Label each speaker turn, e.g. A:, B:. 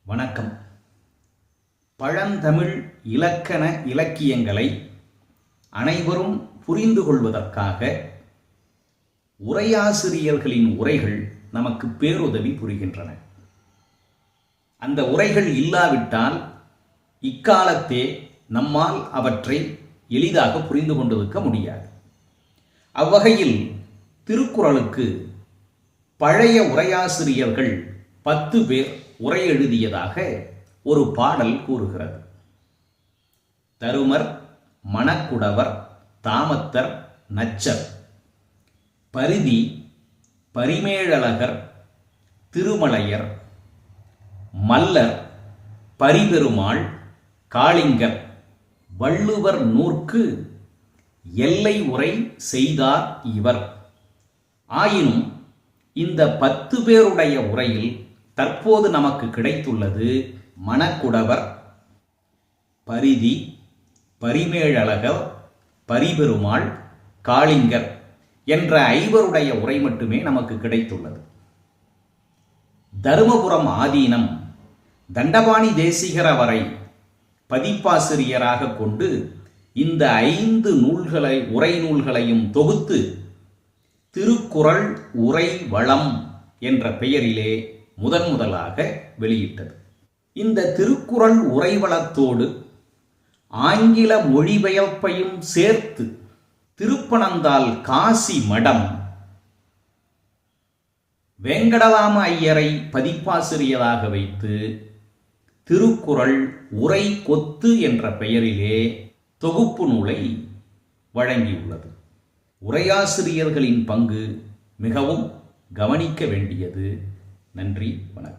A: வணக்கம். பழந்தமிழ் இலக்கண இலக்கியங்களை அனைவரும் புரிந்து கொள்வதற்காக உரையாசிரியர்களின் உரைகள் நமக்கு பேருதவி புரிகின்றன. அந்த உரைகள் இல்லாவிட்டால் இக்காலத்தே நம்மால் அவற்றை எளிதாக புரிந்து கொண்டிருக்க முடியாது. அவ்வகையில் திருக்குறளுக்கு பழைய உரையாசிரியர்கள் 10 பேர் உரை எழுதியதாக ஒரு பாடல் கூறுகிறது. தருமர், மணக்குடவர், தாமத்தர், நச்சர், பரிதி, பரிமேழழகர், திருமலையர், மல்லர், பரிபெருமாள், காளிங்கர், வள்ளுவர் நூற்கு எல்லை உரை செய்தார் இவர். ஆயினும் இந்த 10 பேருடைய உரையில் தற்போது நமக்கு கிடைத்துள்ளது மணக்குடவர், பரிதி, பரிமேழழகர், பரிபெருமாள், காளிங்கர் என்ற 5 உரை மட்டுமே நமக்கு கிடைத்துள்ளது. தருமபுரம் ஆதீனம் தண்டபாணி தேசிகர் அவரை பதிப்பாசிரியராக கொண்டு இந்த 5 உரை நூல்களையும் தொகுத்து திருக்குறள் உரை வளம் என்ற பெயரிலே முதலாக வெளியிட்டது. இந்த திருக்குறள் உரைவளத்தோடு ஆங்கில மொழிபெயர்ப்பையும் சேர்த்து திருப்பனந்தாள் காசி மடம் வெங்கடராம ஐயரை பதிப்பாசிரியராக வைத்து திருக்குறள் உரை கொத்து என்ற பெயரிலே தொகுப்பு நூலை வழங்கியுள்ளது. உரையாசிரியர்களின் பங்கு மிகவும் கவனிக்க வேண்டியது. நன்றி, வணக்கம்.